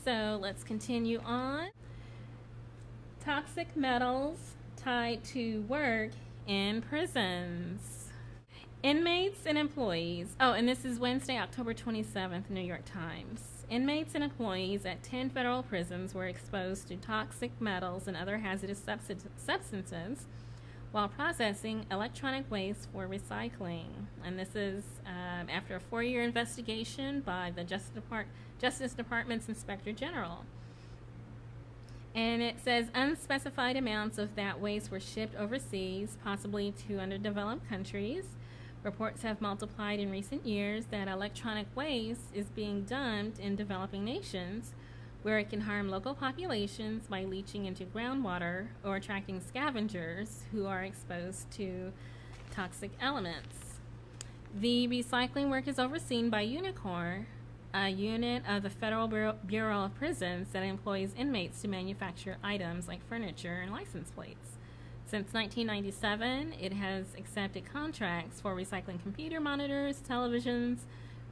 so let's continue on. Toxic metals tied to work in prisons. Inmates and employees. Oh, and this is Wednesday, October 27th, New York Times. Inmates and employees at 10 federal prisons were exposed to toxic metals and other hazardous substances while processing electronic waste for recycling. And this is after a 4-year investigation by the Justice Department's Inspector General. And it says unspecified amounts of that waste were shipped overseas, possibly to underdeveloped countries. Reports have multiplied in recent years that electronic waste is being dumped in developing nations where it can harm local populations by leaching into groundwater or attracting scavengers who are exposed to toxic elements. The recycling work is overseen by Unicor, a unit of the Federal Bureau of Prisons that employs inmates to manufacture items like furniture and license plates. Since 1997, it has accepted contracts for recycling computer monitors, televisions,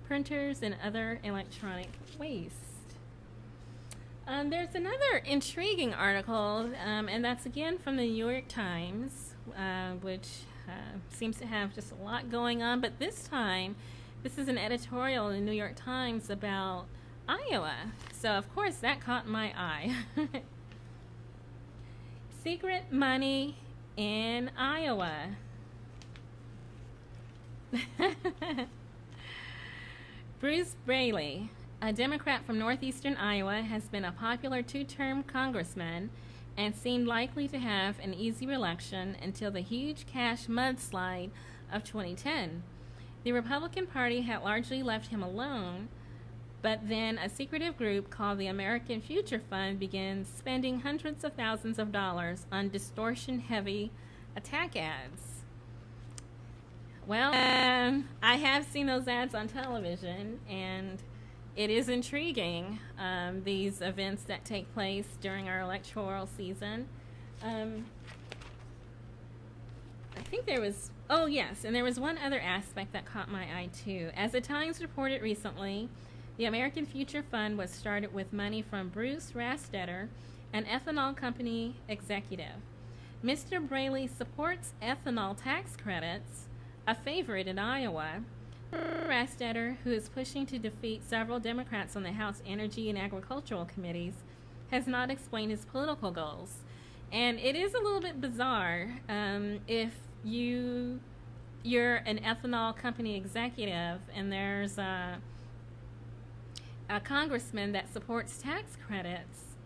printers, and other electronic waste. There's another intriguing article, and that's again from the New York Times, which seems to have just a lot going on, but this time, this is an editorial in the New York Times about Iowa. So, of course, that caught my eye. Secret money in Iowa. Bruce Braley, a Democrat from northeastern Iowa, has been a popular 2-term congressman and seemed likely to have an easy reelection until the huge cash mudslide of 2010. The Republican Party had largely left him alone, but then a secretive group called the American Future Fund began spending hundreds of thousands of dollars on distortion-heavy attack ads. Well, I have seen those ads on television, and it is intriguing, these events that take place during our electoral season. I think there was, oh yes, and there was one other aspect that caught my eye too. As the Times reported recently, the American Future Fund was started with money from Bruce Rastetter, an ethanol company executive. Mr. Braley supports ethanol tax credits, a favorite in Iowa. Rastetter, who is pushing to defeat several Democrats on the House Energy and Agricultural Committees, has not explained his political goals. And it is a little bit bizarre if you're an ethanol company executive and there's a congressman that supports tax credits.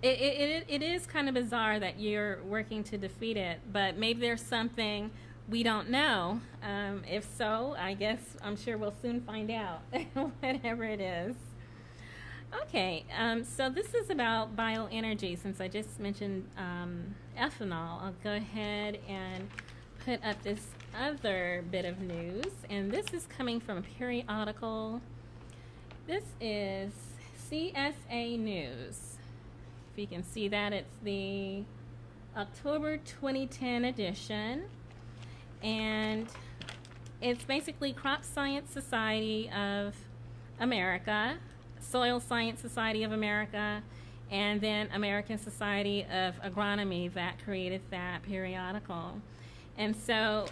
It is kind of bizarre that you're working to defeat it, but maybe there's something we don't know. If so, I guess I'm sure we'll soon find out, whatever it is. Okay, so this is about bioenergy. Since I just mentioned ethanol, I'll go ahead and put up this other bit of news, and this is coming from a periodical. This is CSA News. If you can see that, it's the October 2010 edition, and it's basically Crop Science Society of America, Soil Science Society of America, and then American Society of Agronomy that created that periodical. And so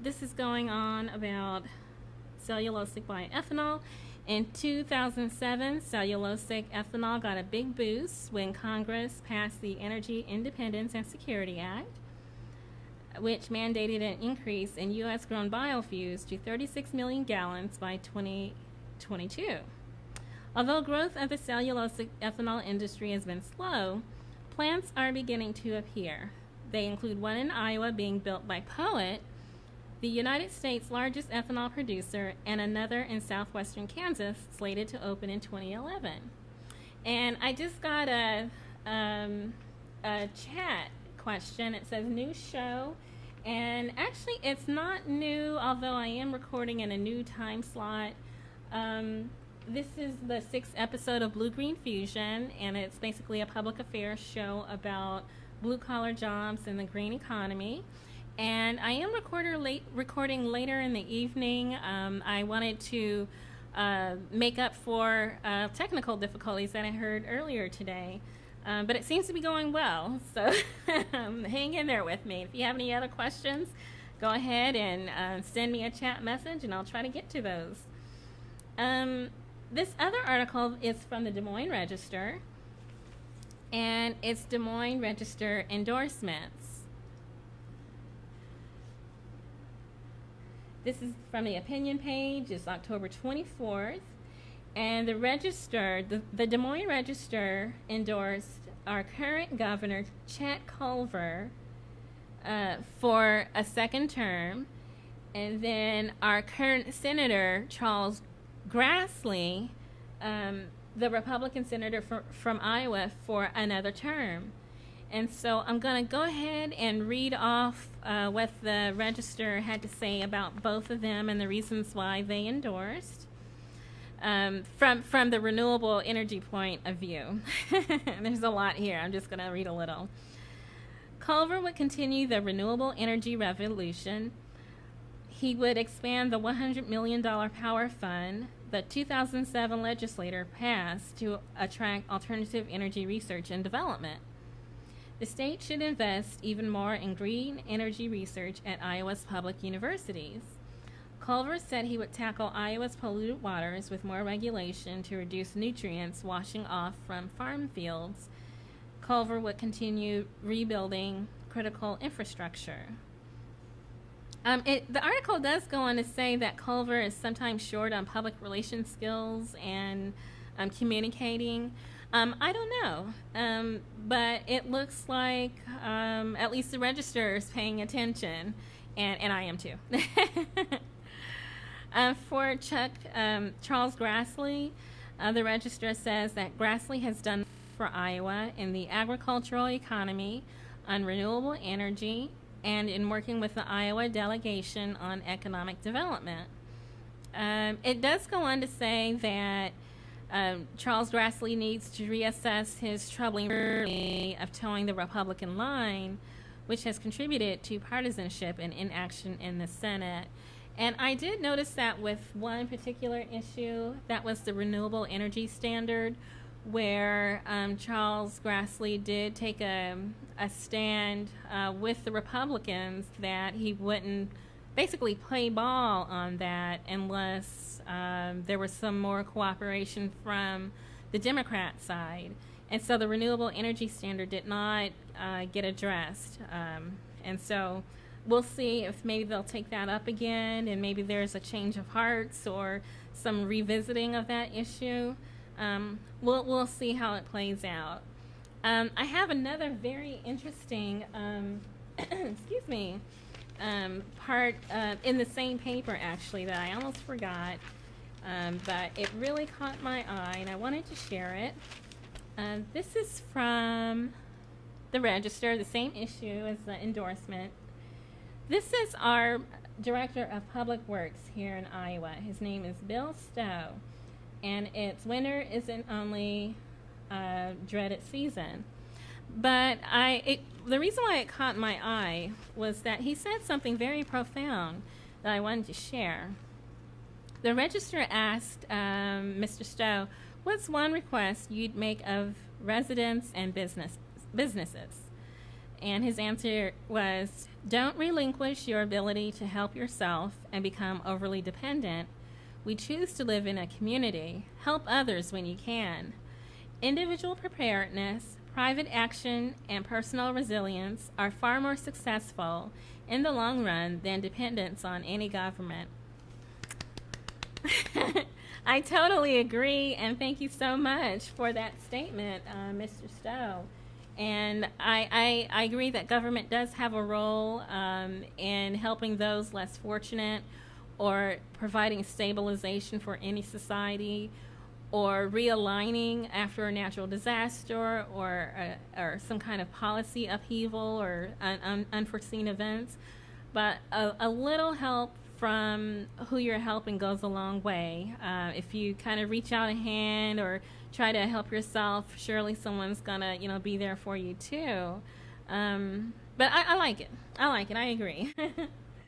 this is going on about cellulosic bioethanol. In 2007, cellulosic ethanol got a big boost when Congress passed the Energy Independence and Security Act, which mandated an increase in U.S.-grown biofuels to 36 million gallons by 2022. Although growth of the cellulosic ethanol industry has been slow, plants are beginning to appear. They include one in Iowa being built by Poet, the United States' largest ethanol producer, and another in southwestern Kansas slated to open in 2011. And I just got a chat question. It says new show, and actually it's not new, although I am recording in a new time slot. This is the 6th episode of Blue.Green.Fusion, and it's basically a public affairs show about blue-collar jobs and the green economy. And I am recording later in the evening. I wanted to make up for technical difficulties that I heard earlier today. But it seems to be going well, so hang in there with me. If you have any other questions, go ahead and send me a chat message, and I'll try to get to those. This other article is from the Des Moines Register, and it's Des Moines Register endorsements. This is from the opinion page. It's October 24th. And the Register, the Des Moines Register endorsed our current governor, Chet Culver, for a second term. And then our current senator, Charles Grassley, the Republican senator from Iowa, for another term. And so I'm going to go ahead and read off what the Register had to say about both of them and the reasons why they endorsed. From the renewable energy point of view. There's a lot here. I'm just going to read a little. Culver would continue the renewable energy revolution. He would expand the $100 million Power Fund the 2007 legislature passed to attract alternative energy research and development. The state should invest even more in green energy research at Iowa's public universities. Culver said he would tackle Iowa's polluted waters with more regulation to reduce nutrients washing off from farm fields. Culver would continue rebuilding critical infrastructure. The article does go on to say that Culver is sometimes short on public relations skills and communicating. I don't know, but it looks like at least the Register is paying attention, and I am too. For Charles Grassley, the Register says that Grassley has done for Iowa in the agricultural economy, on renewable energy, and in working with the Iowa delegation on economic development. It does go on to say that Charles Grassley needs to reassess his troubling of towing the Republican line, which has contributed to partisanship and inaction in the Senate. And I did notice that with one particular issue, that was the renewable energy standard, where Charles Grassley did take a stand with the Republicans that he wouldn't basically play ball on that unless there was some more cooperation from the Democrat side. And so the renewable energy standard did not get addressed. And so we'll see if maybe they'll take that up again, and maybe there's a change of hearts or some revisiting of that issue. We'll see how it plays out. I have another very interesting excuse me, part in the same paper, actually, that I almost forgot, but it really caught my eye, and I wanted to share it. This is from the Register, the same issue as the endorsement. This is our Director of Public Works here in Iowa. His name is Bill Stowe, and it's winter isn't only dreaded season. But the reason why it caught my eye was that he said something very profound that I wanted to share. The Register asked Mr. Stowe, what's one request you'd make of residents and businesses? And his answer was, don't relinquish your ability to help yourself and become overly dependent. We choose to live in a community. Help others when you can. Individual preparedness, private action, and personal resilience are far more successful in the long run than dependence on any government. I totally agree, and thank you so much for that statement, Mr. Stowe. And I agree that government does have a role in helping those less fortunate, or providing stabilization for any society, or realigning after a natural disaster, or some kind of policy upheaval, or unforeseen events. But a little help from who you're helping goes a long way. If you kind of reach out a hand or try to help yourself, surely someone's gonna, be there for you too. But I like it. I agree.